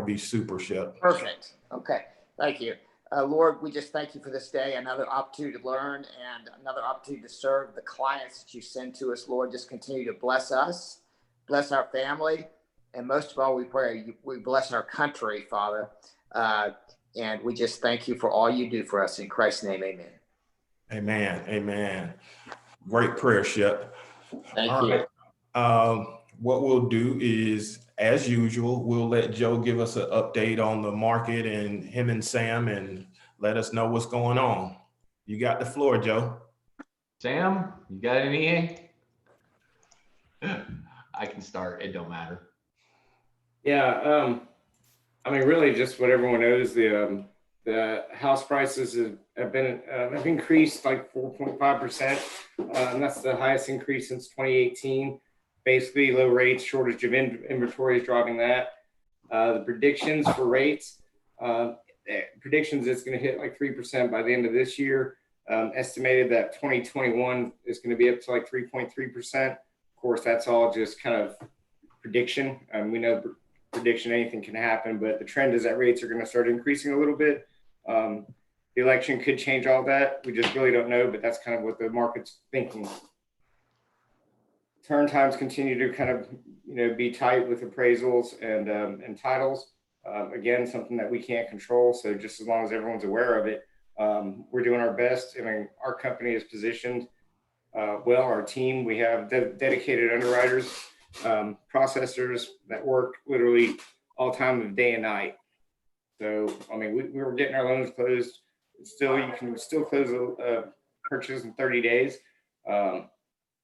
would be super, Shep. Perfect. Okay. Thank you. Lord, we just thank you for this day, another opportunity to learn and another opportunity to serve the clients that you send to us. Lord, just continue to bless us, bless our family, and most of all, we pray we bless our country, Father. And we just thank you for all you do for us. In Christ's name, amen. Amen. Amen. Great prayer, Shep. Thank you. Right. What we'll do is, as usual, we'll let Joe give us an update on the market and him and Sam and let us know what's going on. You got the floor, Joe. Sam, you got any? I can start. It don't matter. Yeah. I mean, really just what everyone knows, the house prices have increased like 4.5%. And that's the highest increase since 2018. Basically, low rates, shortage of inventory is driving that. The predictions for rates, predictions it's going to hit like 3% by the end of this year. Estimated that 2021 is going to be up to like 3.3%. Of course, that's all just kind of prediction. We know prediction, anything can happen, but the trend is that rates are going to start increasing a little bit. The election could change all that. We just really don't know, but that's kind of what the market's thinking. Turn times continue to kind of, be tight with appraisals and titles. Again, something that we can't control. So just as long as everyone's aware of it, we're doing our best. I mean, our company is positioned well. Our team, we have dedicated underwriters, processors that work literally all time of day and night. So, I mean, we were getting our loans closed. You can still close a purchase in 30 days.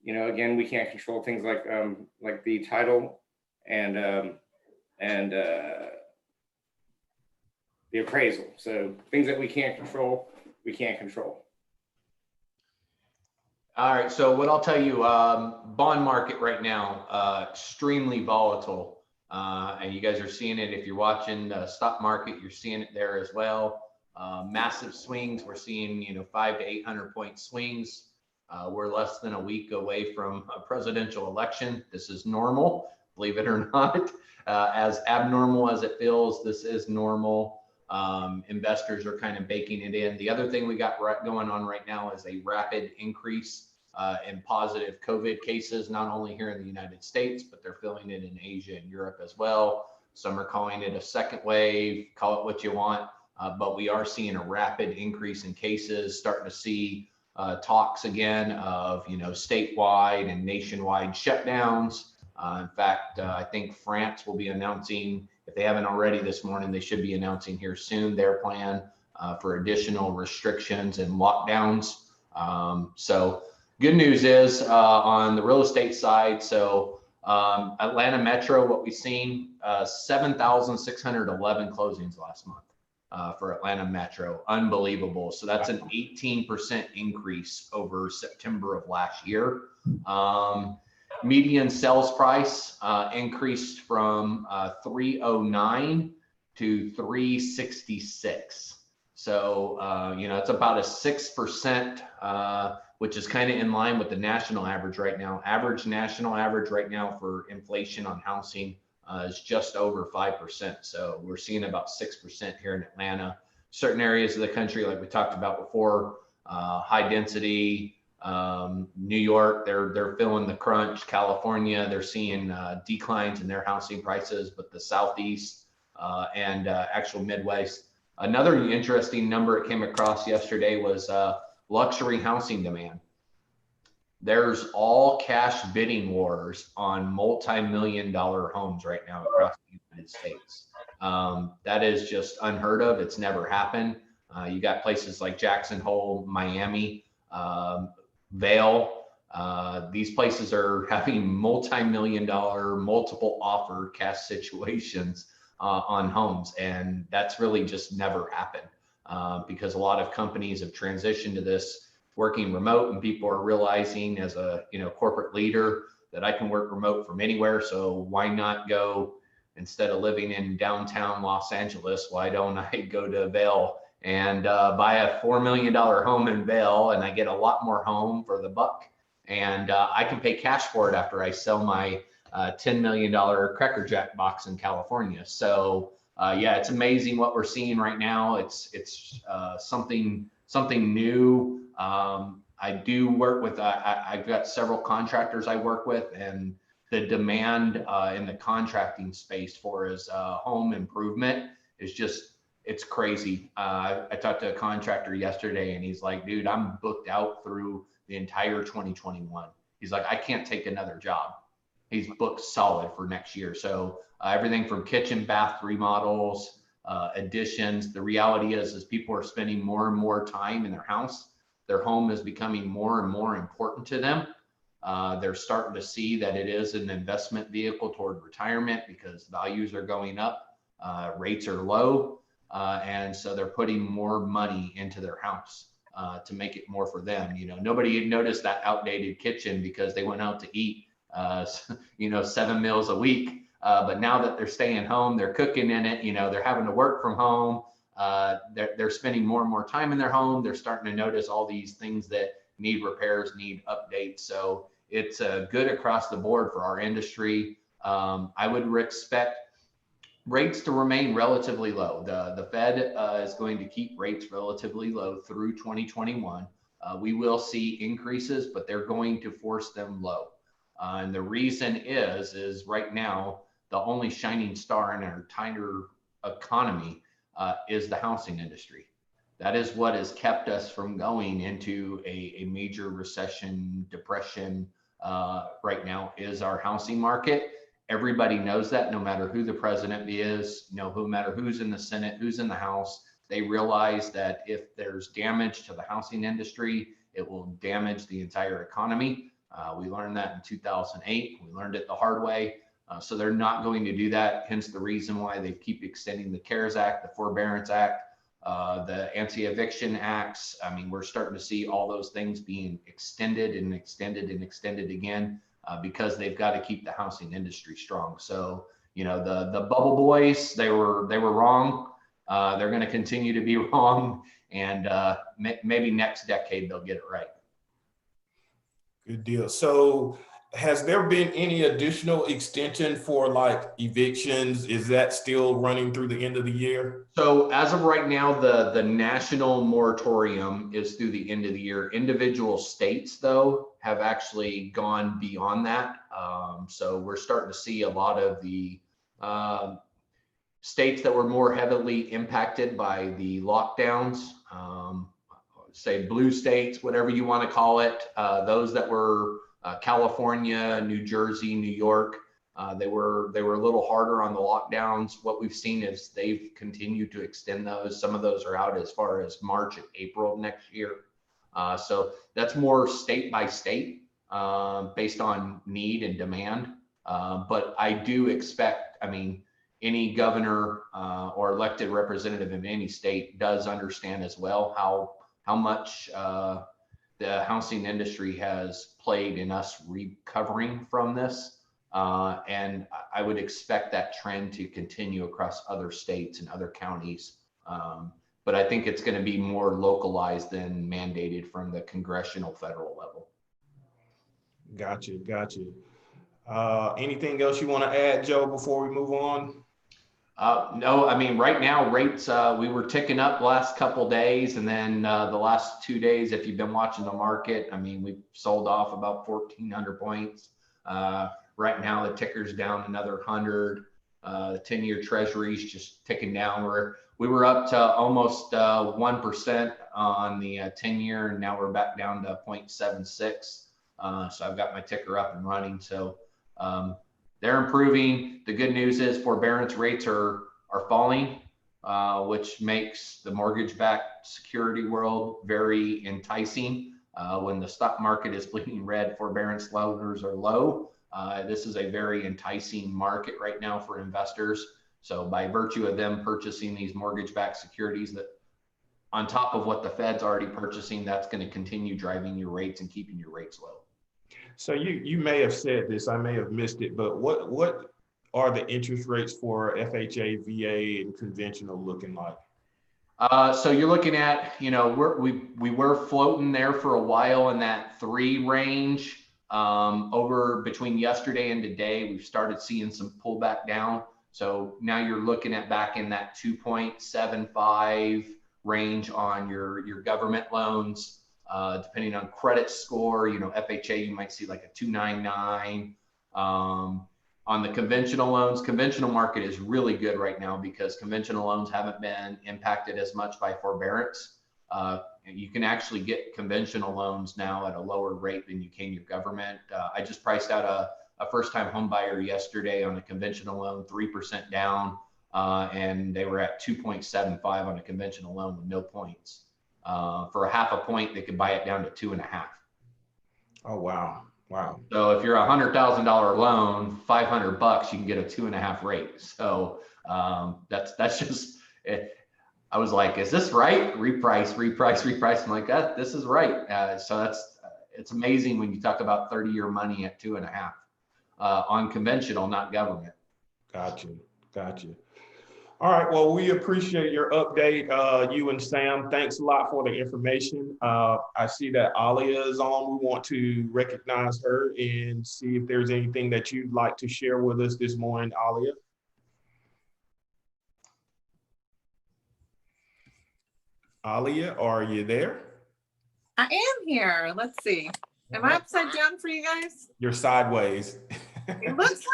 Again, we can't control things like the title and the appraisal. So things that we can't control, we can't control. All right. So what I'll tell you, bond market right now, extremely volatile. And you guys are seeing it. If you're watching the stock market, you're seeing it there as well. Massive swings. We're seeing, 500 to 800 point swings. We're less than a week away from a presidential election. This is normal, believe it or not. As abnormal as it feels, this is normal. Investors are kind of baking it in. The other thing we got going on right now is a rapid increase in positive COVID cases, not only here in the United States, but they're feeling it in Asia and Europe as well. Some are calling it a second wave, call it what you want, but we are seeing a rapid increase in cases, starting to see talks again of, statewide and nationwide shutdowns. In fact, I think France will be announcing, if they haven't already this morning, they should be announcing here soon their plan for additional restrictions and lockdowns. So good news is on the real estate side. So Atlanta Metro, what we've seen, 7,611 closings last month for Atlanta Metro. Unbelievable. So that's an 18% increase over September of last year. Median sales price increased from 309 to 366. So, it's about a 6%, which is kind of in line with the national average right now. National average right now for inflation on housing is just over 5%. So we're seeing about 6% here in Atlanta. Certain areas of the country, like we talked about before, high density, New York, they're feeling the crunch. California, they're seeing declines in their housing prices, but the Southeast and actual Midwest. Another interesting number it came across yesterday was luxury housing demand. There's all cash bidding wars on multi-million-dollar homes right now across the United States. That is just unheard of. It's never happened. You got places like Jackson Hole, Miami, Vail. These places are having multi-million-dollar, multiple offer cash situations on homes, and that's really just never happened because a lot of companies have transitioned to this working remote, and people are realizing as a corporate leader that I can work remote from anywhere. So why not go, instead of living in downtown Los Angeles, why don't I go to Vail and buy a $4 million home in Vail, and I get a lot more home for the buck, and I can pay cash for it after I sell my $10 million Cracker Jack box in California. So yeah, it's amazing what we're seeing right now. It's something new. I do work with, I've got several contractors I work with, and the demand in the contracting space for his home improvement is just, it's crazy. I talked to a contractor yesterday and he's like, dude, I'm booked out through the entire 2021. He's like, I can't take another job. He's booked solid for next year. So everything from kitchen, bath remodels, additions. The reality is people are spending more and more time in their house. Their home is becoming more and more important to them. They're starting to see that it is an investment vehicle toward retirement because values are going up, rates are low, and so they're putting more money into their house to make it more for them. You know, nobody had noticed that outdated kitchen because they went out to eat, 7 meals a week. But now that they're staying home, they're cooking in it, they're having to work from home. They're spending more and more time in their home. They're starting to notice all these things that need repairs, need updates. So it's good across the board for our industry. I would expect rates to remain relatively low. The Fed is going to keep rates relatively low through 2021. We will see increases, but they're going to force them low. And the reason is right now, the only shining star in our entire economy is the housing industry. That is what has kept us from going into a major recession, depression right now is our housing market. Everybody knows that, no matter who the president is, no matter who's in the Senate, who's in the House, they realize that if there's damage to the housing industry, it will damage the entire economy. We learned that in 2008. We learned it the hard way. So they're not going to do that. Hence the reason why they keep extending the CARES Act, the Forbearance Act, the Anti-Eviction Acts. I mean, we're starting to see all those things being extended and extended and extended again because they've got to keep the housing industry strong. So, the bubble boys, they were wrong. They're going to continue to be wrong. And maybe next decade, they'll get it right. Good deal. So has there been any additional extension for like evictions? Is that still running through the end of the year? So as of right now, the national moratorium is through the end of the year. Individual states, though, have actually gone beyond that. So we're starting to see a lot of the states that were more heavily impacted by the lockdowns, say blue states, whatever you want to call it, those that were California, New Jersey, New York, they were a little harder on the lockdowns. What we've seen is they've continued to extend those. Some of those are out as far as March and April of next year. So that's more state by state based on need and demand. But I do expect, any governor or elected representative in any state does understand as well how much the housing industry has played in us recovering from this. And I would expect that trend to continue across other states and other counties. But I think it's going to be more localized than mandated from the congressional federal level. Gotcha. Anything else you want to add, Joe, before we move on? No, right now rates, we were ticking up the last couple days, and then the last 2 days, if you've been watching the market, we've sold off about 1,400 points. Right now the ticker's down another 100. The 10-year treasury's just ticking down. We were up to almost 1% on the 10-year, and now we're back down to 0.76. So I've got my ticker up and running. So they're improving. The good news is forbearance rates are falling, which makes the mortgage-backed security world very enticing. When the stock market is bleeding red, forbearance loans are low. This is a very enticing market right now for investors. So by virtue of them purchasing these mortgage-backed securities, that on top of what the Fed's already purchasing, that's going to continue driving your rates and keeping your rates low. So you may have said this, I may have missed it, but what are the interest rates for FHA, VA, and conventional looking like? So you're looking at, we were floating there for a while in that 3 range. Over between yesterday and today, we've started seeing some pullback down. So now you're looking at back in that 2.75 range on your government loans. Depending on credit score, FHA, you might see like a 299. On the conventional loans, conventional market is really good right now because conventional loans haven't been impacted as much by forbearance. You can actually get conventional loans now at a lower rate than you can your government. I just priced out a first-time home buyer yesterday on a conventional loan, 3% down, and they were at 2.75 on a conventional loan with no points. For a half a point, they could buy it down to 2.5. Oh, wow. Wow. So if you're a $100,000 loan, $500, you can get a 2.5 rate. So that's just it. I was like, is this right? Reprice. I'm like, this is right. So it's amazing when you talk about 30-year money at 2.5 on conventional, not government. Gotcha. All right. Well, we appreciate your update, you and Sam. Thanks a lot for the information. I see that Alia is on. We want to recognize her and see if there's anything that you'd like to share with us this morning, Alia. Alia, are you there? I am here. Let's see. Am I upside down for you guys? You're sideways. It looks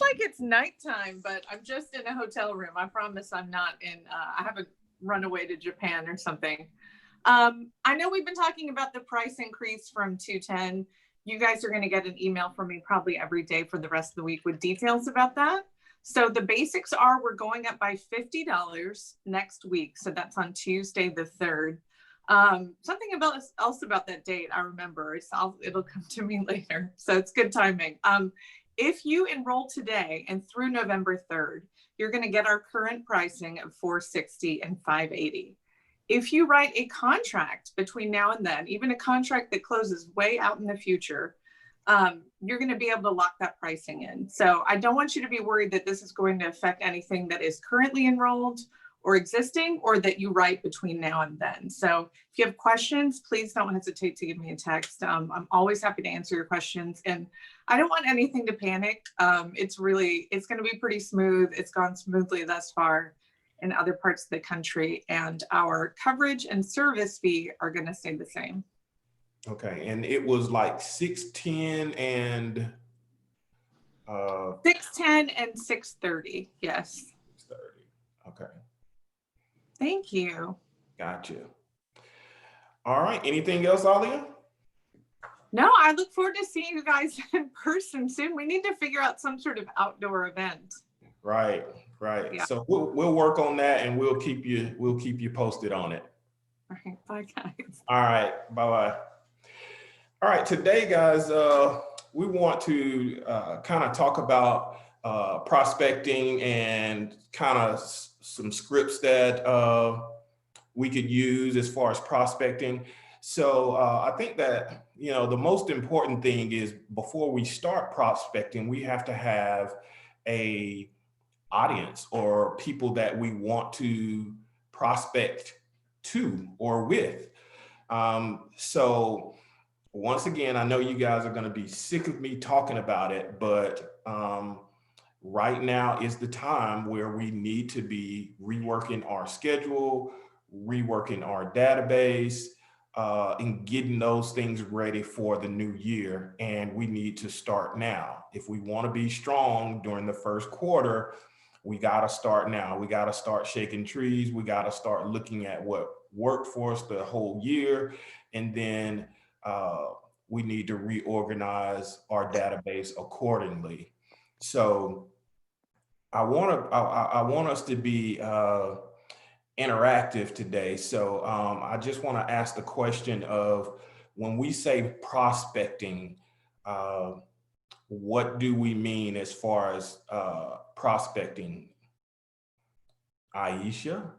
like it's nighttime, but I'm just in a hotel room. I promise I'm not in, I haven't run away to Japan or something. I know we've been talking about the price increase from 210. You guys are going to get an email from me probably every day for the rest of the week with details about that. So the basics are we're going up by $50 next week. So that's on Tuesday the 3rd. Something else about that date I remember. It'll come to me later. So it's good timing. If you enroll today and through November 3rd, you're going to get our current pricing of $460 and $580. If you write a contract between now and then, even a contract that closes way out in the future, you're going to be able to lock that pricing in. So I don't want you to be worried that this is going to affect anything that is currently enrolled or existing, or that you write between now and then. So if you have questions, please don't hesitate to give me a text. I'm always happy to answer your questions. And I don't want anything to panic. It's going to be pretty smooth. It's gone smoothly thus far in other parts of the country, and our coverage and service fee are going to stay the same. Okay, and it was like 610 and 610 and 630. Yes. 30. Okay. Thank you. Gotcha. All right. Anything else, Alia? No, I look forward to seeing you guys in person soon. We need to figure out some sort of outdoor event. Right. Yeah. So we'll work on that, and we'll keep you posted on it. All right. Bye, guys. All right. Bye-bye. All right. Today, guys, we want to kind of talk about prospecting and kind of some scripts that we could use as far as prospecting. So I think that, the most important thing is before we start prospecting, we have to have a audience or people that we want to prospect to or with. So once again, I know you guys are going to be sick of me talking about it, but right now is the time where we need to be reworking our schedule, reworking our database, and getting those things ready for the new year. And we need to start now. If we want to be strong during the first quarter, we got to start now. We got to start shaking trees. We got to start looking at what worked for us the whole year. And then we need to reorganize our database accordingly. So I want us to be interactive today. So I just want to ask the question of, when we say prospecting, what do we mean as far as prospecting? Aisha?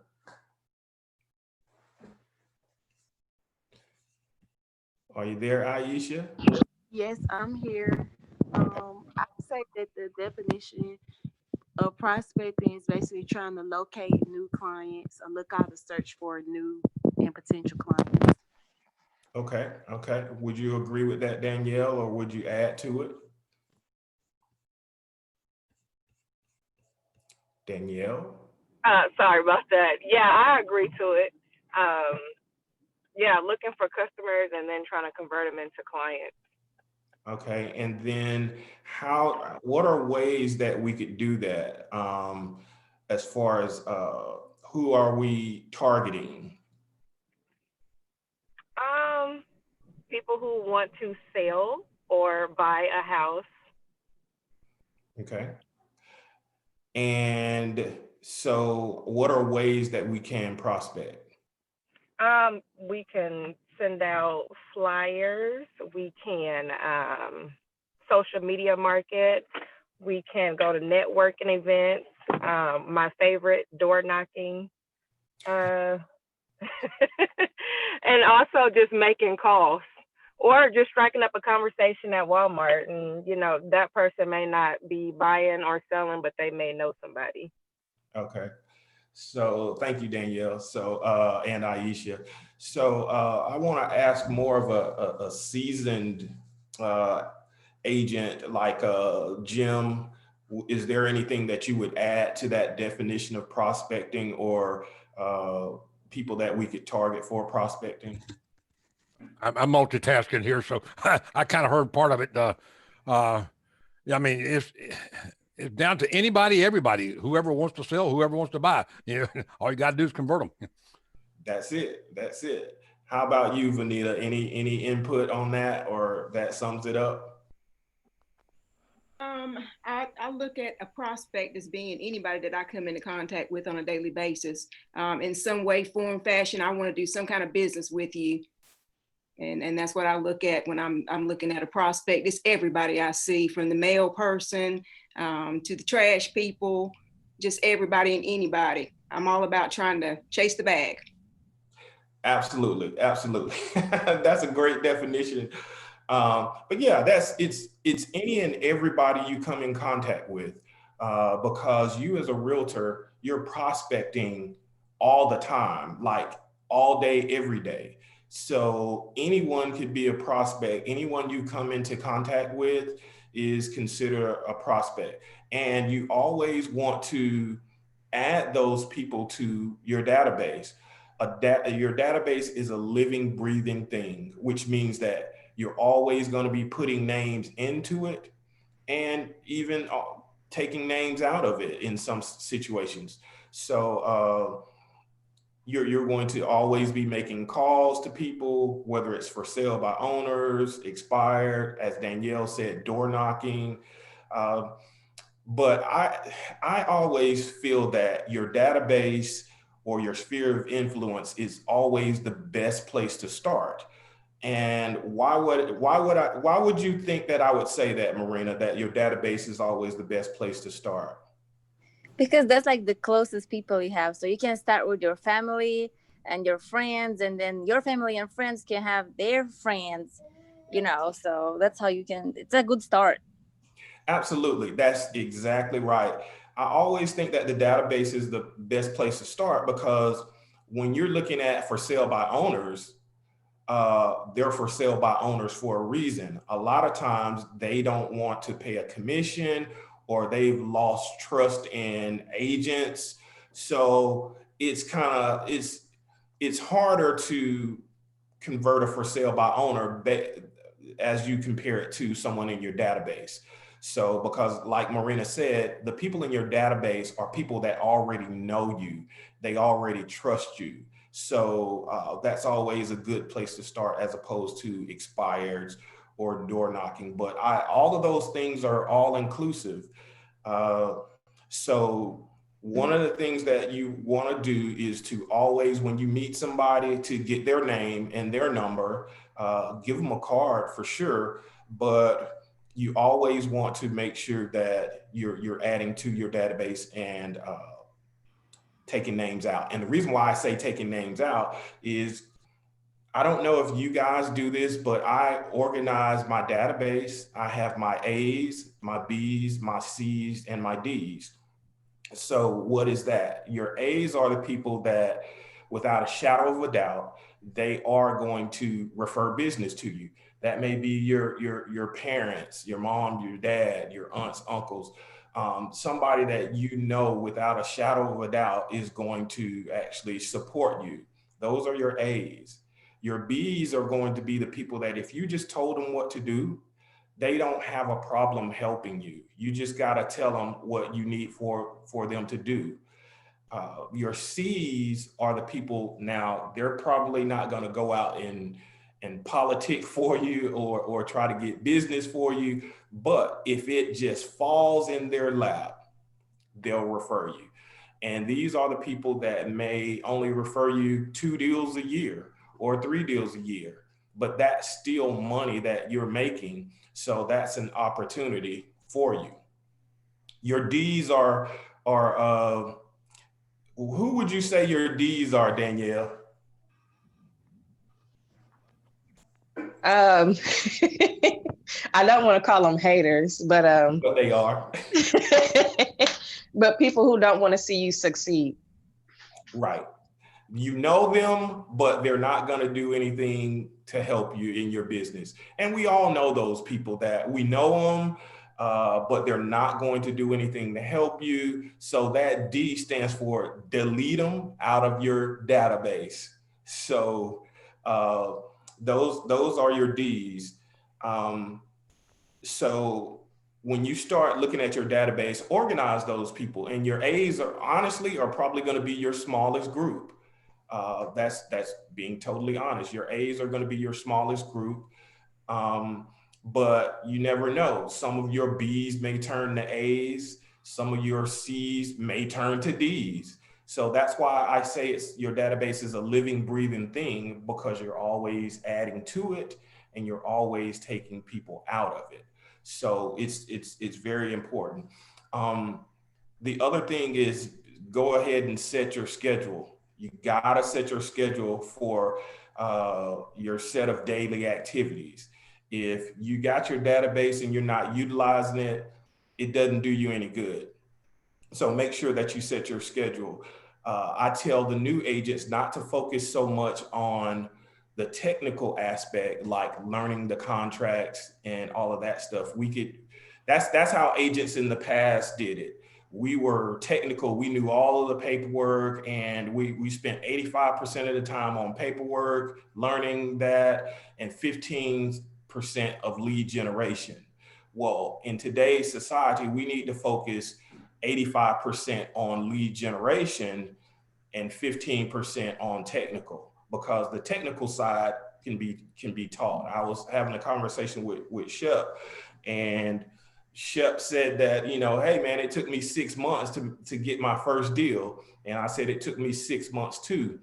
Are you there, Aisha? Yes, I'm here. I would say that the definition of prospecting is basically trying to locate new clients or look out to search for new and potential clients. Okay. Would you agree with that, Danielle, or would you add to it? Danielle? Sorry about that. Yeah, I agree to it. Yeah, looking for customers and then trying to convert them into clients. Okay, and then what are ways that we could do that? As far as who are we targeting? People who want to sell or buy a house. Okay. And so what are ways that we can prospect? We can send out flyers. We can social media market. We can go to networking events. My favorite, door knocking. And also just making calls or just striking up a conversation at Walmart. And, you know, that person may not be buying or selling, but they may know somebody. Okay. So thank you, Danielle. So, and Aisha. So I want to ask more of a seasoned agent like Jim. Is there anything that you would add to that definition of prospecting or people that we could target for prospecting? I'm multitasking here, so I kind of heard part of it. Yeah, I mean, it's down to anybody, everybody, whoever wants to sell, whoever wants to buy. You know, all you got to do is convert them. That's it. That's it. How about you, Vanita? Any input on that, or that sums it up? I look at a prospect as being anybody that I come into contact with on a daily basis. In some way, form, fashion, I want to do some kind of business with you. And that's what I look at when I'm looking at a prospect. It's everybody I see, from the mail person to the trash people, just everybody and anybody. I'm all about trying to chase the bag. Absolutely, absolutely. That's a great definition. But yeah, it's any and everybody you come in contact with, because you as a realtor, you're prospecting all the time, like all day, every day. So anyone could be a prospect. Anyone you come into contact with is considered a prospect. And you always want to add those people to your database. Your database is a living, breathing thing, which means that you're always going to be putting names into it and even taking names out of it in some situations. So you're going to always be making calls to people, whether it's for sale by owners, expired, as Danielle said, door knocking. But I always feel that your database or your sphere of influence is always the best place to start. And why would you think that I would say that, Marina, that your database is always the best place to start? Because that's like the closest people you have. So you can start with your family and your friends, and then your family and friends can have their friends, you know, so that's how you can, it's a good start. Absolutely. That's exactly right. I always think that the database is the best place to start, because when you're looking at for sale by owners, they're for sale by owners for a reason. A lot of times they don't want to pay a commission, or they've lost trust in agents. So it's harder to convert a for sale by owner as you compare it to someone in your database. So, because like Marina said, the people in your database are people that already know you. They already trust you. So that's always a good place to start, as opposed to expireds or door knocking. But all of those things are all inclusive. So one of the things that you want to do is to always, when you meet somebody, to get their name and their number, give them a card for sure. But you always want to make sure that you're adding to your database and taking names out. And the reason why I say taking names out is, I don't know if you guys do this, but I organize my database. I have my A's, my B's, my C's, and my D's. So what is that? Your A's are the people that, without a shadow of a doubt, they are going to refer business to you. That may be your parents, your mom, your dad, your aunts, uncles. somebody that you know without a shadow of a doubt is going to actually support you. Those are your A's. Your B's are going to be the people that if you just told them what to do, they don't have a problem helping you. You just got to tell them what you need for them to do. Your C's are the people, now they're probably not going to go out and politic for you or try to get business for you. But if it just falls in their lap, they'll refer you. And these are the people that may only refer you 2 deals a year or 3 deals a year, but that's still money that you're making. So that's an opportunity for you. Your D's are who would you say your D's are, Danielle? I don't want to call them haters, but But they are. but people who don't want to see you succeed. Right. You know them, but they're not going to do anything to help you in your business. And we all know those people that we know them, but they're not going to do anything to help you. So that D stands for delete them out of your database. So those are your D's. So when you start looking at your database, organize those people, and your A's are probably going to be your smallest group. That's being totally honest. Your A's are going to be your smallest group. But you never know. Some of your B's may turn to A's. Some of your C's may turn to D's. So that's why I say your database is a living, breathing thing, because you're always adding to it and you're always taking people out of it. So it's very important. The other thing is, go ahead and set your schedule. You gotta set your schedule for your set of daily activities. If you got your database and you're not utilizing it, it doesn't do you any good. So make sure that you set your schedule. I tell the new agents not to focus so much on the technical aspect, like learning the contracts and all of that stuff. That's how agents in the past did it. We were technical. We knew all of the paperwork, and we spent 85% of the time on paperwork, learning that, and 15% of lead generation. Well, in today's society, we need to focus 85% on lead generation and 15% on technical, because the technical side can be taught. I was having a conversation with Shep, and Shep said that, hey man, it took me 6 months to get my first deal. And I said, it took me 6 months too.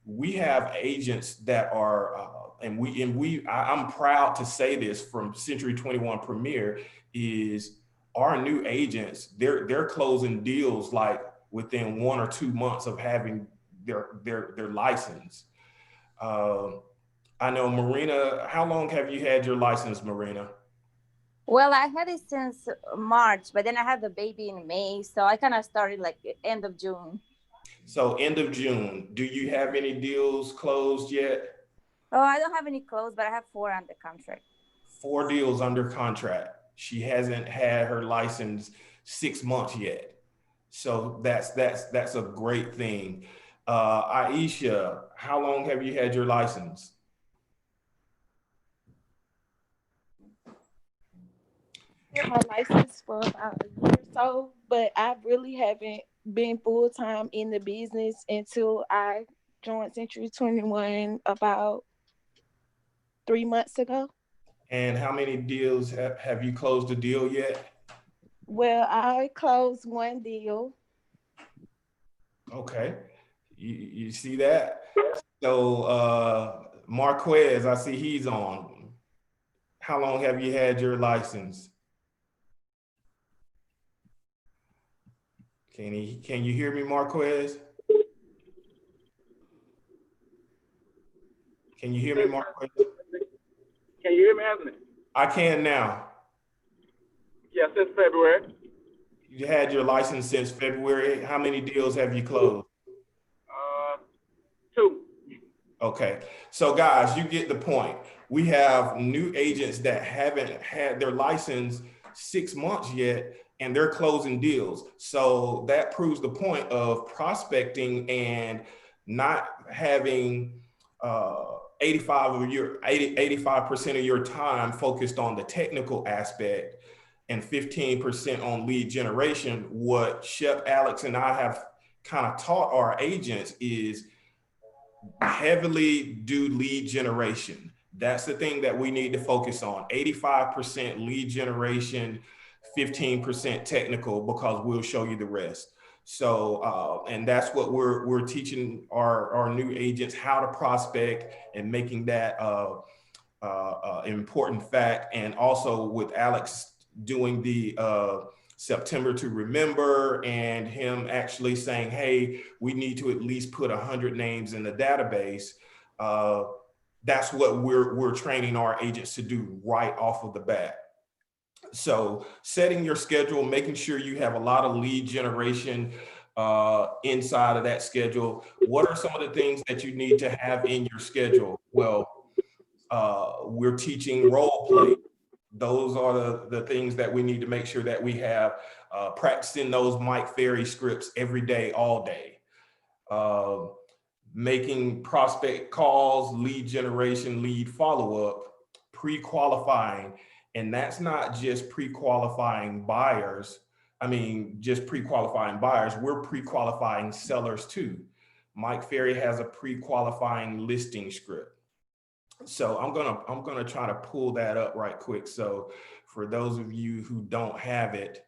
We have agents that are, I'm proud to say this from Century 21 Premier, is our new agents, they're closing deals like within 1 or 2 months of having their license. I know, Marina, how long have you had your license, Marina? Well, I had it since March, but then I had the baby in May. So I kind of started like end of June. So end of June. Do you have any deals closed yet? Oh, I don't have any closed, but I have 4 under contract. 4 deals under contract. She hasn't had her license 6 months yet. So that's a great thing. Aisha, how long have you had your license? My license for about a year or so, but I really haven't been full time in the business until I joined Century 21 about 3 months ago. And how many deals have you closed a deal yet? Well, I closed 1 deal. Okay, you see that? So Marquez, I see he's on. How long have you had your license? Can you hear me, Marquez? Can you hear me, Marquez? Can you hear me, Anthony? I can now. Yeah, since February. You had your license since February. How many deals have you closed? 2. Okay, so guys, you get the point. We have new agents that haven't had their license 6 months yet, and they're closing deals. So that proves the point of prospecting and not having 85% of your time focused on the technical aspect and 15% on lead generation. What Shep, Alex, and I have kind of taught our agents is heavily do lead generation. That's the thing that we need to focus on. 85% lead generation, 15% technical, because we'll show you the rest. So, and that's what we're teaching our new agents, how to prospect and making that important fact. And also with Alex doing the September to Remember, and him actually saying, hey, we need to at least put 100 names in the database. That's what we're training our agents to do right off of the bat. So setting your schedule, making sure you have a lot of lead generation inside of that schedule. What are some of the things that you need to have in your schedule? Well, we're teaching role play. Those are the things that we need to make sure that we have practicing those Mike Ferry scripts every day, all day. Making prospect calls, lead generation, lead follow-up, pre-qualifying. And that's not just pre-qualifying buyers. I mean, just pre-qualifying buyers, we're pre-qualifying sellers too. Mike Ferry has a pre-qualifying listing script. So I'm gonna try to pull that up right quick. So for those of you who don't have it,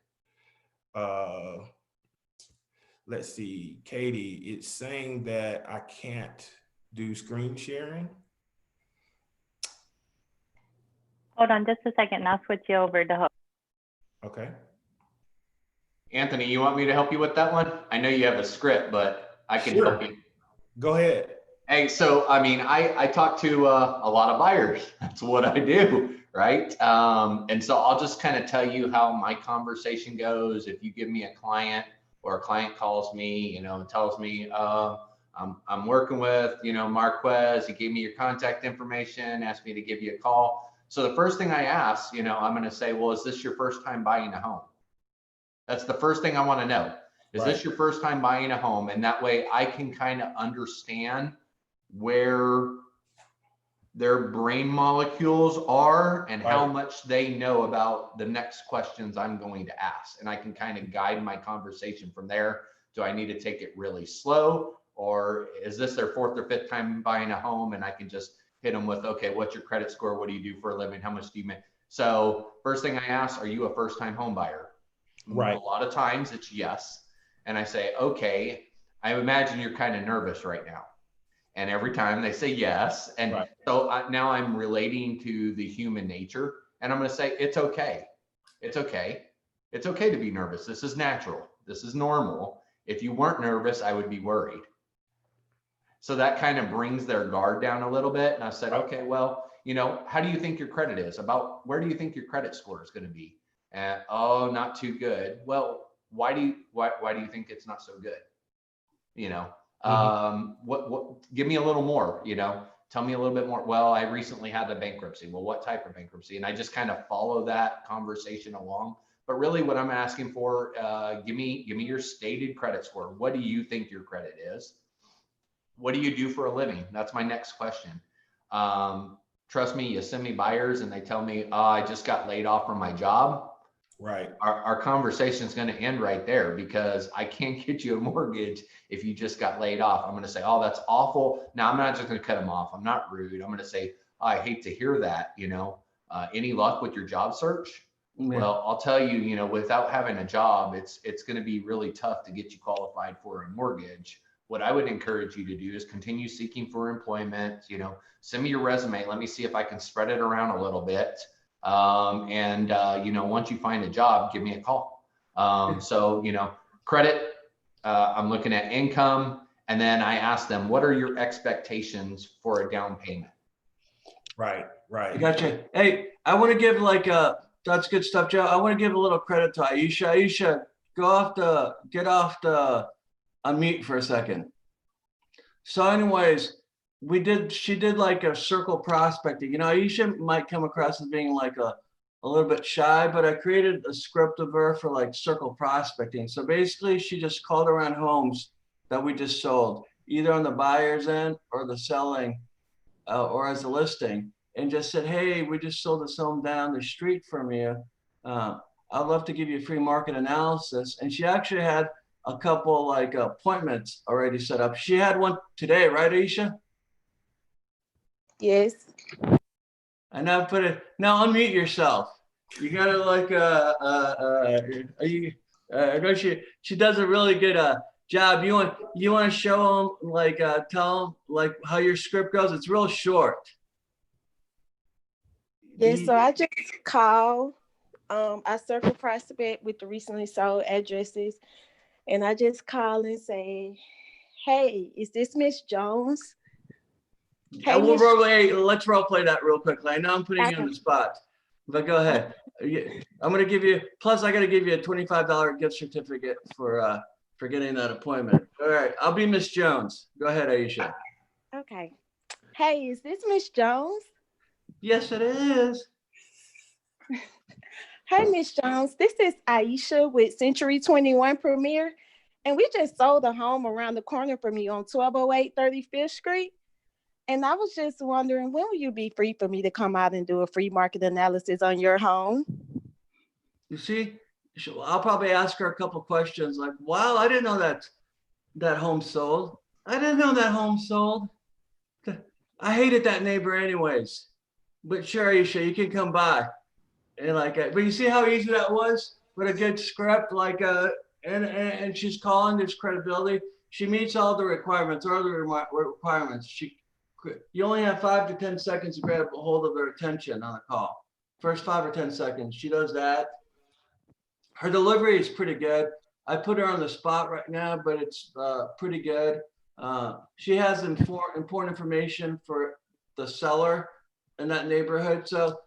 let's see, Katie, it's saying that I can't do screen sharing. Hold on just a second and I'll switch you over to Hope. Okay. Anthony, you want me to help you with that one? I know you have a script, but I can Sure. help you. Go ahead. Hey, so I mean, I talk to a lot of buyers. That's what I do, right? And so I'll just kind of tell you how my conversation goes. If you give me a client or a client calls me, you know, and tells me, I'm working with, you know, Marquez, he gave me your contact information, asked me to give you a call. So the first thing I ask, you know, I'm going to say, well, is this your first time buying a home? That's the first thing I want to know. Is this your first time buying a home? And that way I can kind of understand where their brain molecules are and how much they know about the next questions I'm going to ask. And I can kind of guide my conversation from there. Do I need to take it really slow? Or is this their fourth or fifth time buying a home? And I can just hit them with, okay, what's your credit score? What do you do for a living? How much do you make? So first thing I ask, are you a first time home buyer? Right. A lot of times it's yes. And I say, okay, I imagine you're kind of nervous right now. And every time they say yes. And so now I'm relating to the human nature, and I'm going to say, it's okay. It's okay. It's okay to be nervous. This is natural. This is normal. If you weren't nervous, I would be worried. So that kind of brings their guard down a little bit. And I said, okay, well, you know, how do you think your credit is? About where do you think your credit score is going to be? Oh, not too good. Well, why do you think it's not so good? You know, give me a little more, you know, tell me a little bit more. Well, I recently had a bankruptcy. Well, what type of bankruptcy? And I just kind of follow that conversation along. But really what I'm asking for, give me your stated credit score. What do you think your credit is? What do you do for a living? That's my next question. Trust me, you send me buyers and they tell me, oh, I just got laid off from my job. Right. Our conversation is going to end right there, because I can't get you a mortgage if you just got laid off. I'm going to say, oh, that's awful. Now, I'm not just going to cut them off. I'm not rude. I'm going to say, oh, I hate to hear that. You know, any luck with your job search? Yeah. Well, I'll tell you, you know, without having a job, it's going to be really tough to get you qualified for a mortgage. What I would encourage you to do is continue seeking for employment. You know, send me your resume. Let me see if I can spread it around a little bit. You know, once you find a job, give me a call. So, you know, credit, I'm looking at income, and then I ask them, what are your expectations for a down payment? Right. Gotcha. Hey, I want to give that's good stuff, Joe. I want to give a little credit to Aisha. Aisha, get off the unmute for a second. So anyways, she did like a circle prospecting. You know, Aisha might come across as being like a a little bit shy, but I created a script of her for like circle prospecting. So basically she just called around homes that we just sold, either on the buyer's end or the selling or as a listing, and just said, hey, we just sold this home down the street from you. I'd love to give you a free market analysis. And she actually had a couple like appointments already set up. She had one today, right, Aisha? Yes. And now now unmute yourself. You gotta like she does a really good job. You want to show them like tell them like how your script goes. It's real short. Yes, so I just call. I circle prospect with the recently sold addresses, and I just call and say, hey, is this Miss Jones? Hey, let's role play that real quickly. I know I'm putting you on the spot, but go ahead. I'm gonna give you. Plus, I gotta give you a $25 gift certificate for getting that appointment. All right, I'll be Miss Jones. Go ahead, Aisha. Okay. Hey, is this Miss Jones? Yes, it is. Hey, Miss Jones. This is Aisha with Century 21 Premier, and we just sold a home around the corner from you on 1208 35th Street. And I was just wondering, when will you be free for me to come out and do a free market analysis on your home? You see, I'll probably ask her a couple questions like, wow, I didn't know that home sold. I didn't know that home sold. I hated that neighbor anyways. But sure, Aisha, you can come by. And like, but you see how easy that was with a good script, like, and she's calling, there's credibility. She meets all the requirements, or the requirements. You only have 5 to 10 seconds to grab a hold of their attention on a call. First 5 or 10 seconds, she does that. Her delivery is pretty good. I put her on the spot right now, but it's pretty good. She has important information for the seller in that neighborhood. So,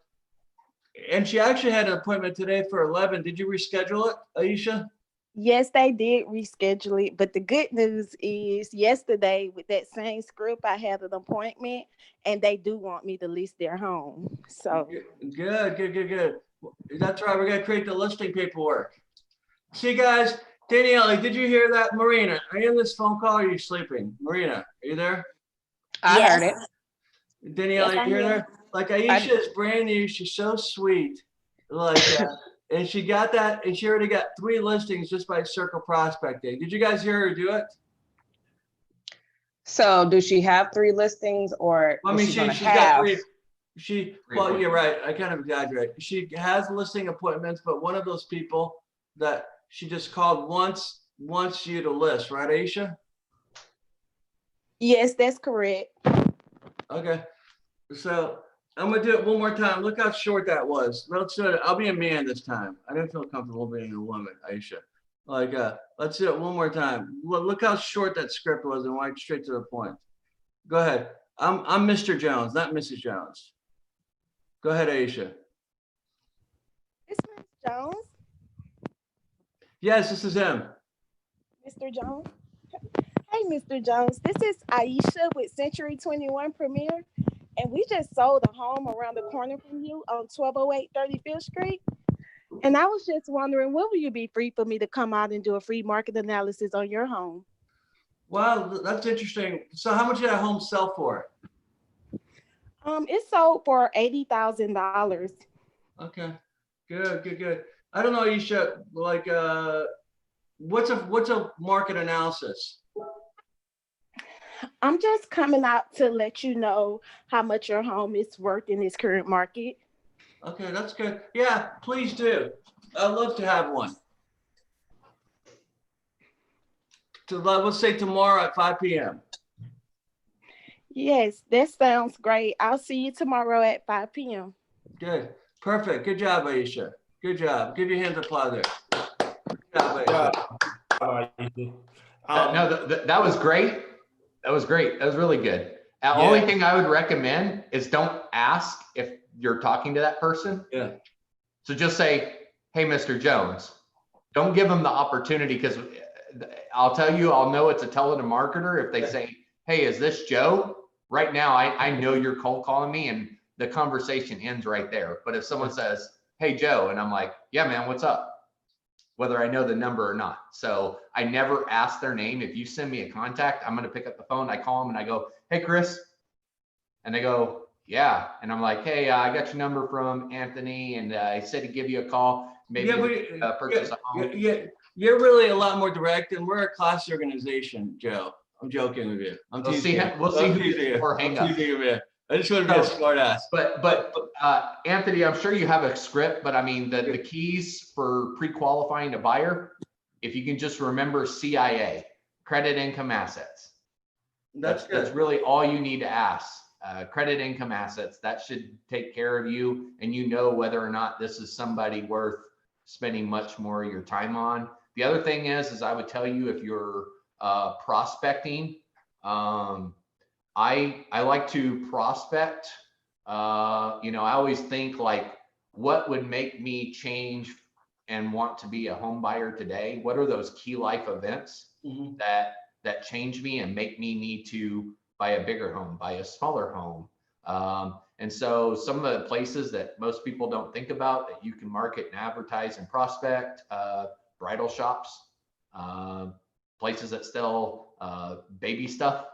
and she actually had an appointment today for 11. Did you reschedule it, Aisha? Yes, they did reschedule it. But the good news is yesterday with that same script, I had an appointment and they do want me to list their home. So Good. That's right. We're going to create the listing paperwork. See, guys, Danielle, did you hear that? Marina, are you in this phone call or are you sleeping? Marina, are you there? I heard it. Danielle, Yes, you hear I'm her? Like Aisha is brand new. She's so sweet. Like, and she got that, and she already got 3 listings just by circle prospecting. Did you guys hear her do it? So does she have 3 listings, or I mean, she's she's have? got 3. Well, you're right. I kind of exaggerate. She has listing appointments, but one of those people that she just called wants you to list, right, Aisha? yes, that's correct. Okay. So I'm gonna do it one more time. Look how short that was. Let's do it. I'll be a man this time. I didn't feel comfortable being a woman, Aisha. Like, let's do it one more time. Look how short that script was and went straight to the point. Go ahead. I'm Mr. Jones, not Mrs. Jones. Go ahead, Aisha. It's Miss Jones. Yes, this is him. Mr. Jones. Hey, Mr. Jones. This is Aisha with Century 21 Premier. And we just sold a home around the corner from you on 1208 35th Street. And I was just wondering, when will you be free for me to come out and do a free market analysis on your home? Wow, that's interesting. So how much did that home sell for? It sold for $80,000. Okay, good. I don't know, Aisha, like, what's a market analysis? I'm just coming out to let you know how much your home is worth in this current market. Okay, that's good. Yeah, please do. I'd love to have one. Let's say tomorrow at 5 p.m. Yes, that sounds great. I'll see you tomorrow at 5 p.m. Good. Perfect. Good job, Aisha. Good job. Give your hands applause there. Good job, Aisha. No, that was great. That was great. That was really good. The only thing I would recommend is don't ask if you're talking to that person. Yeah. So just say, hey, Mr. Jones. Don't give them the opportunity, because I'll tell you, I'll know it's a telemarketer if they say, hey, is this Joe? Right now, I know you're cold calling me, and the conversation ends right there. But if someone says, hey, Joe. And I'm like, yeah, man, what's up? Whether I know the number or not. So I never ask their name. If you send me a contact, I'm going to pick up the phone. I call them and I go, hey, Chris. And they go, yeah. And I'm like, hey, I got your number from Anthony and he said to give you a call. Maybe purchase a home. You're really a lot more direct, and we're a class organization, Joe. I'm joking with you. We'll see who or hang up. I just want to be a smart ass. But Anthony, I'm sure you have a script, but I mean, the keys for pre-qualifying a buyer, if you can just remember CIA, credit income assets. That's really all you need to ask. Credit income assets, that should take care of you, and you know whether or not this is somebody worth spending much more of your time on. The other thing is I would tell you, if you're prospecting, I like to prospect. I always think like, what would make me change and want to be a home buyer today? What are those key life events that change me and make me need to buy a bigger home, buy a smaller home? And so some of the places that most people don't think about that you can market and advertise and prospect, bridal shops, places that sell baby stuff.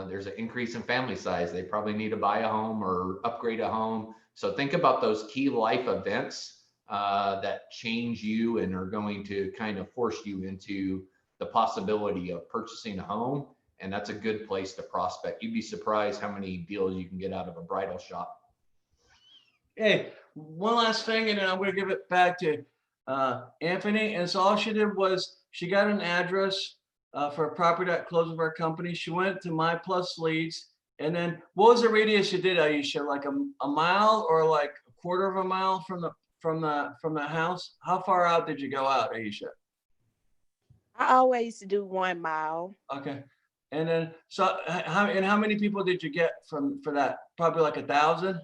There's an increase in family size. They probably need to buy a home or upgrade a home. So think about those key life events that change you and are going to kind of force you into the possibility of purchasing a home. And that's a good place to prospect. You'd be surprised how many deals you can get out of a bridal shop. Hey, one last thing, and then I'm going to give it back to Anthony. And so all she did was she got an address for a property that close with our company. She went to My Plus Leads. And then what was the radius you did, Aisha? Like a mile or like a quarter of a mile from the house? How far out did you go out, Aisha? I always do 1 mile. Okay. And then, so how many people did you get for that? Probably like 1,000?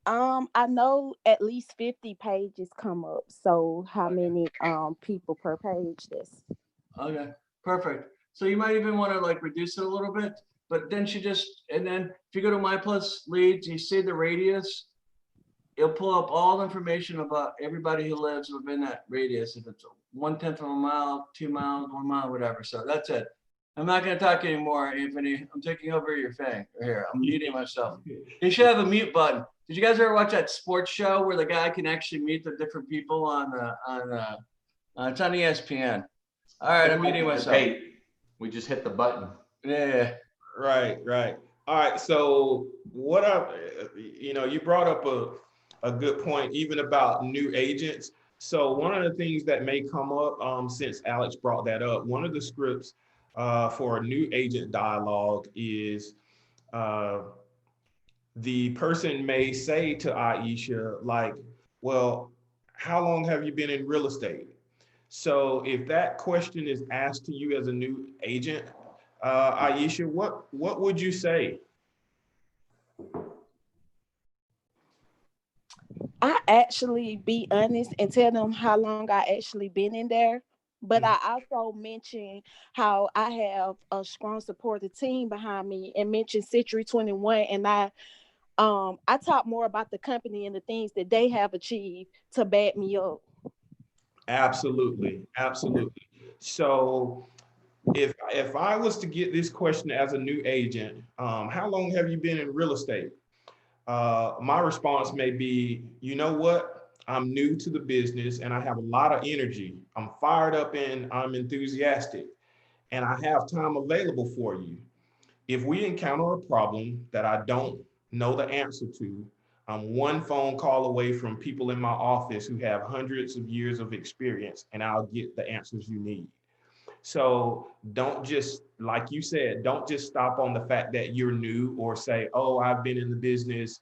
I know at least 50 pages come up. So how many people per page this? Okay, perfect. So you might even want to like reduce it a little bit, but then and then if you go to My Plus Leads, you see the radius, it'll pull up all the information about everybody who lives within that radius. If it's 1/10 of a mile, 2 miles, 1 mile, whatever. So that's it. I'm not going to talk anymore, Anthony. I'm taking over your thing here. I'm muting myself. You should have a mute button. Did you guys ever watch that sports show where the guy can actually mute the different people it's on ESPN? All right, I'm muting myself. Hey, we just hit the button. Yeah. Right. All right. So you brought up a good point, even about new agents. So one of the things that may come up, since Alex brought that up, one of the scripts for a new agent dialogue is the person may say to Aisha, like, well, how long have you been in real estate? So if that question is asked to you as a new agent, Aisha, what would you say? I actually be honest and tell them how long I actually been in there. But I also mention how I have a strong supportive team behind me, and mention Century 21. And I talk more about the company and the things that they have achieved to back me up. Absolutely. So if I was to get this question as a new agent, how long have you been in real estate? My response may be, you know what? I'm new to the business and I have a lot of energy. I'm fired up and I'm enthusiastic and I have time available for you. If we encounter a problem that I don't know the answer to, I'm one phone call away from people in my office who have hundreds of years of experience, and I'll get the answers you need. So don't just, like you said, don't just stop on the fact that you're new or say, oh, I've been in the business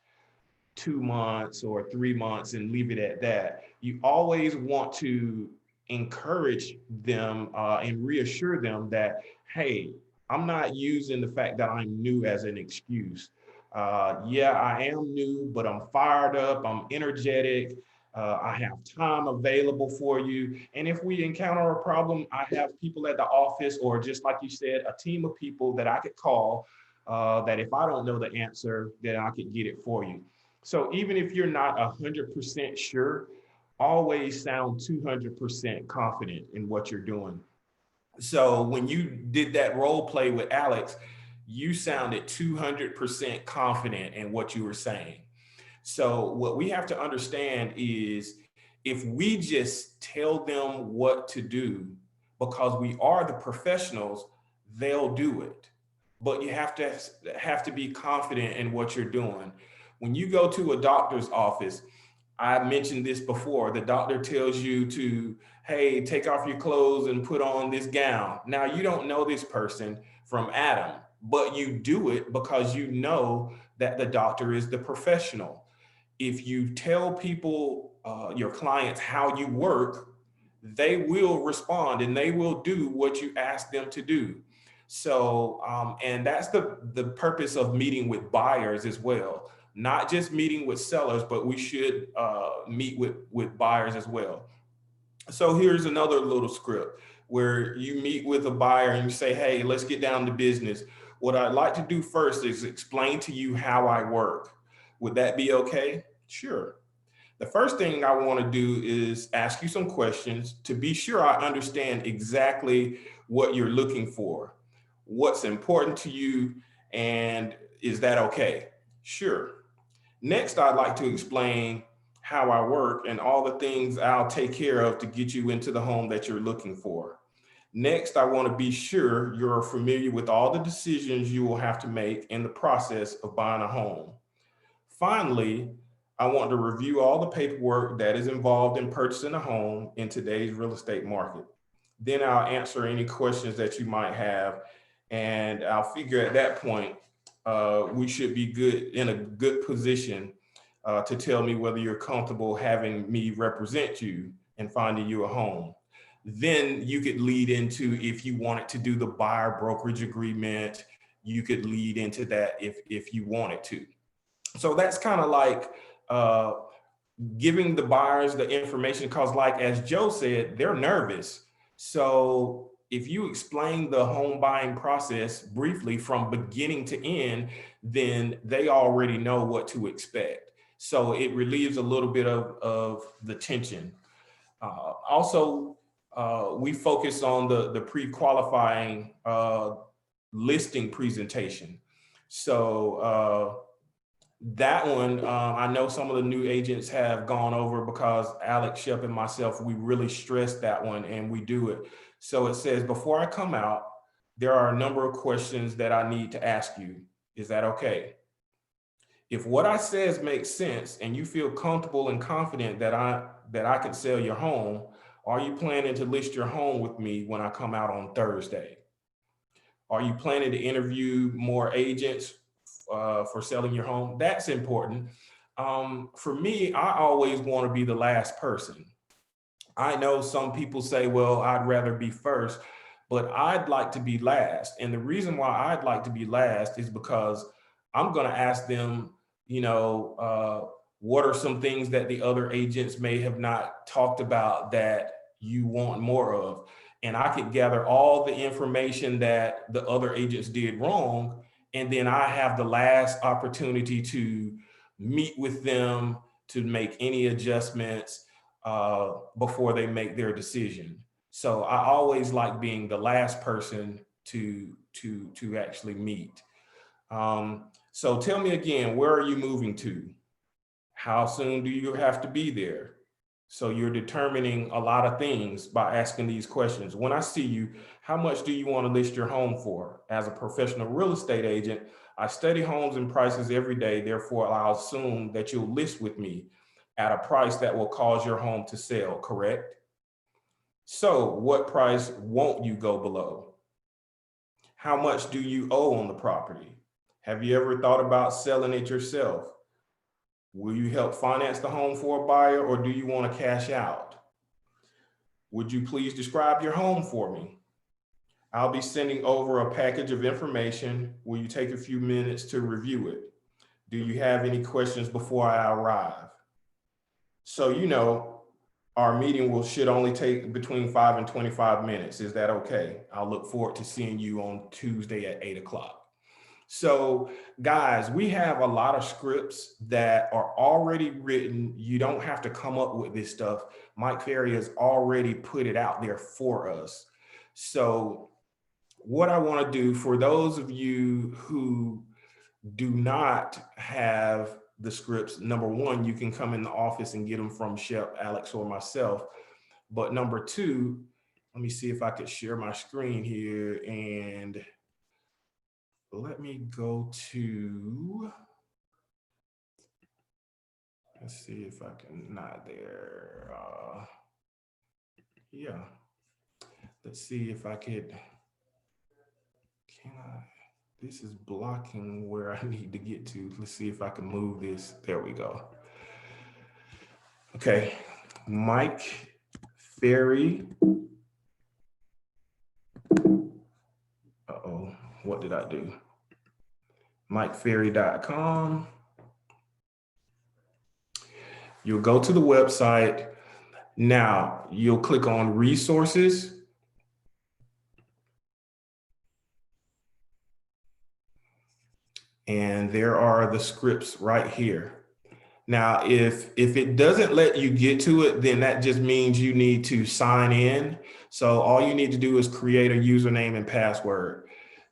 2 months or 3 months and leave it at that. You always want to encourage them and reassure them that, hey, I'm not using the fact that I'm new as an excuse. Yeah, I am new, but I'm fired up, I'm energetic, I have time available for you. And if we encounter a problem, I have people at the office, or just like you said, a team of people that I could call that if I don't know the answer, then I could get it for you. So even if you're not 100% sure, always sound 200% confident in what you're doing. So when you did that role play with Alex, you sounded 200% confident in what you were saying. So what we have to understand is if we just tell them what to do because we are the professionals, they'll do it. But you have to be confident in what you're doing. When you go to a doctor's office, I mentioned this before, the doctor tells you to, hey, take off your clothes and put on this gown. Now you don't know this person from Adam, but you do it because you know that the doctor is the professional. If you tell people, your clients, how you work, they will respond and they will do what you ask them to do. So, and that's the purpose of meeting with buyers as well. Not just meeting with sellers, but we should meet with buyers as well. So here's another little script where you meet with a buyer and you say, hey, let's get down to business. What I'd like to do first is explain to you how I work. Would that be okay? Sure. The first thing I want to do is ask you some questions to be sure I understand exactly what you're looking for, what's important to you, and is that okay? Sure. Next, I'd like to explain how I work and all the things I'll take care of to get you into the home that you're looking for. Next, I want to be sure you're familiar with all the decisions you will have to make in the process of buying a home. Finally, I want to review all the paperwork that is involved in purchasing a home in today's real estate market. Then I'll answer any questions that you might have, and I'll figure at that point, we should be in a good position to tell me whether you're comfortable having me represent you and finding you a home. Then you could lead into, if you wanted to do the buyer brokerage agreement, you could lead into that if you wanted to. So that's kind of like giving the buyers the information, because like, as Joe said, they're nervous. So if you explain the home buying process briefly from beginning to end, then they already know what to expect. So it relieves a little bit of the tension. Also, we focus on the pre-qualifying listing presentation. So that one, I know some of the new agents have gone over because Alex Shep and myself, we really stress that one and we do it. So it says, before I come out, there are a number of questions that I need to ask you. Is that okay? If what I says makes sense and you feel comfortable and confident that I can sell your home, are you planning to list your home with me when I come out on Thursday? Are you planning to interview more agents for selling your home? That's important. For me, I always want to be the last person. I know some people say, well, I'd rather be first, but I'd like to be last. And the reason why I'd like to be last is because I'm going to ask them, what are some things that the other agents may have not talked about that you want more of? And I could gather all the information that the other agents did wrong. And then I have the last opportunity to meet with them to make any adjustments before they make their decision. So I always like being the last person to actually meet. So tell me again, where are you moving to? How soon do you have to be there? So you're determining a lot of things by asking these questions. When I see you, how much do you want to list your home for? As a professional real estate agent, I study homes and prices every day. Therefore, I'll assume that you'll list with me at a price that will cause your home to sell, correct? So what price won't you go below? How much do you owe on the property? Have you ever thought about selling it yourself? Will you help finance the home for a buyer, or do you want to cash out? Would you please describe your home for me? I'll be sending over a package of information. Will you take a few minutes to review it? Do you have any questions before I arrive? So, our meeting should only take between 5 and 25 minutes. Is that okay? I'll look forward to seeing you on Tuesday at 8 o'clock. So guys, we have a lot of scripts that are already written. You don't have to come up with this stuff. Mike Ferry has already put it out there for us. So what I want to do for those of you who do not have the scripts, number one, you can come in the office and get them from Shep, Alex, or myself. But number two, let me see if I could share my screen here, and let me go to, let's see if I can, not there. Yeah, let's see if I could, can I, this is blocking where I need to get to. Let's see if I can move this. There we go. Okay, Mike Ferry. Uh-oh, what did I do? MikeFerry.com. You'll go to the website. Now you'll click on resources. And there are the scripts right here. Now, if it doesn't let you get to it, then that just means you need to sign in. So all you need to do is create a username and password.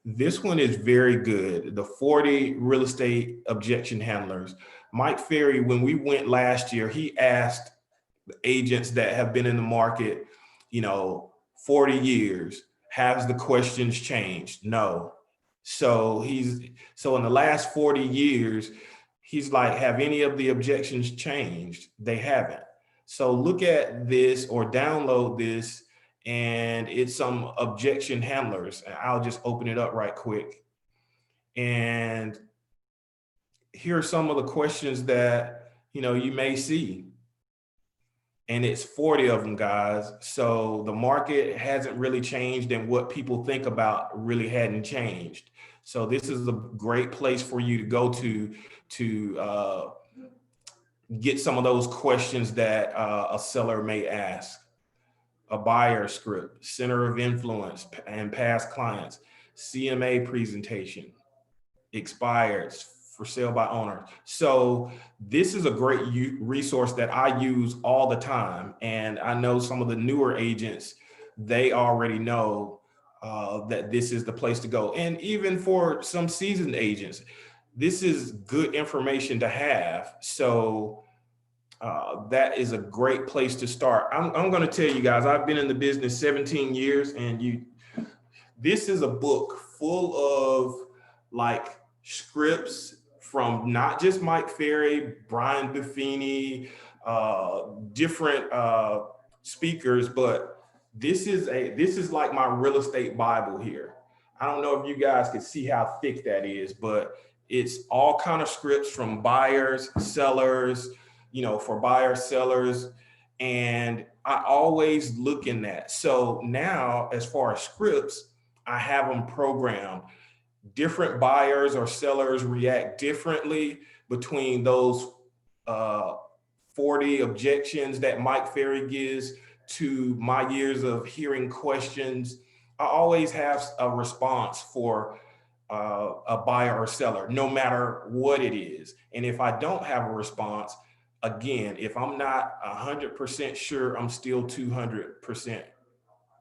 This one is very good. The 40 real estate objection handlers. Mike Ferry, when we went last year, he asked agents that have been in the market, 40 years, has the questions changed? No. So in the last 40 years, he's like, have any of the objections changed? They haven't. So look at this or download this, and it's some objection handlers. And I'll just open it up right quick. And here are some of the questions that, you may see. And it's 40 of them, guys. So the market hasn't really changed, and what people think about really hadn't changed. So this is a great place for you to go to get some of those questions that a seller may ask. A buyer script, center of influence and past clients, CMA presentation, expires, for sale by owner. So this is a great resource that I use all the time. And I know some of the newer agents, they already know that this is the place to go. And even for some seasoned agents, this is good information to have. So that is a great place to start. I'm going to tell you guys, I've been in the business 17 years, and this is a book full of like scripts from not just Mike Ferry, Brian Buffini, different speakers, but this is like my real estate Bible here. I don't know if you guys can see how thick that is, but it's all kind of scripts from buyers, sellers, for buyers, sellers. And I always look in that. So now, as far as scripts, I have them programmed. Different buyers or sellers react differently between those 40 objections that Mike Ferry gives to my years of hearing questions. I always have a response for a buyer or seller, no matter what it is. And if I don't have a response, again, if I'm not 100% sure, I'm still 200%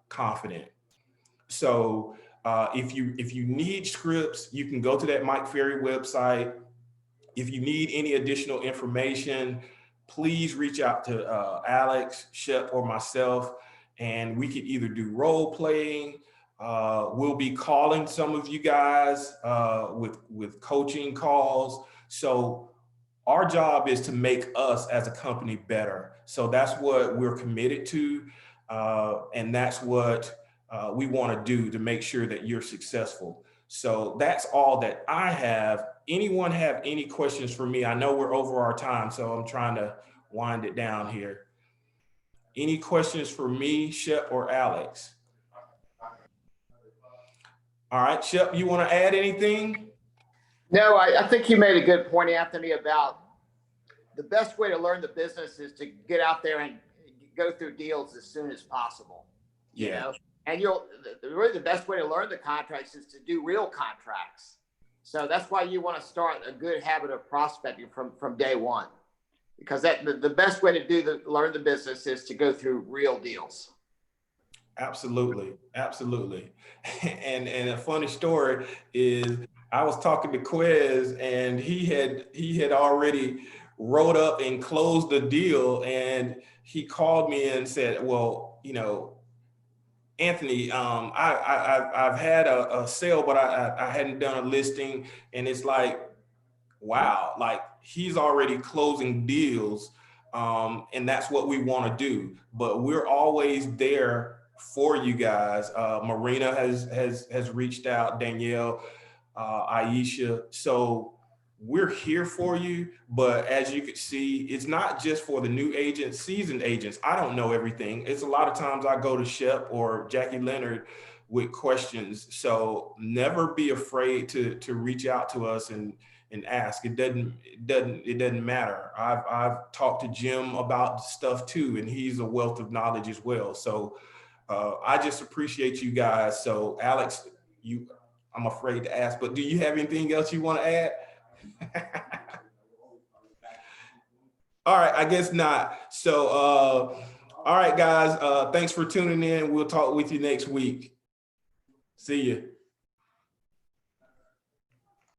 confident. So if you need scripts, you can go to that Mike Ferry website. If you need any additional information, please reach out to Alex, Shep, or myself, and we could either do role playing. We'll be calling some of you guys with coaching calls. So our job is to make us as a company better. So that's what we're committed to, and that's what we want to do to make sure that you're successful. So that's all that I have. Anyone have any questions for me? I know we're over our time, so I'm trying to wind it down here. Any questions for me, Shep, or Alex? All right, Shep, you want to add anything? No, I think you made a good point, Anthony, about the best way to learn the business is to get out there and go through deals as soon as possible. Yeah. And really the best way to learn the contracts is to do real contracts. So that's why you want to start a good habit of prospecting from day one, because the best way to learn the business is to go through real deals. Absolutely, absolutely. And a funny story is I was talking to Quez, and he had already wrote up and closed the deal, and he called me and said, well, you know, Anthony, I've had a sale, but I hadn't done a listing. And it's like, wow, like he's already closing deals. And that's what we want to do. But we're always there for you guys. Marina has reached out, Danielle, Aisha. So we're here for you. But as you can see, it's not just for the new agents, seasoned agents. I don't know everything. It's a lot of times I go to Shep or Jackie Leonard with questions. So never be afraid to reach out to us and ask. It doesn't matter. I've talked to Jim about stuff too, and he's a wealth of knowledge as well. So I just appreciate you guys. So Alex, I'm afraid to ask, but do you have anything else you want to add? All right, I guess not. So all right, guys, thanks for tuning in. We'll talk with you next week. See you.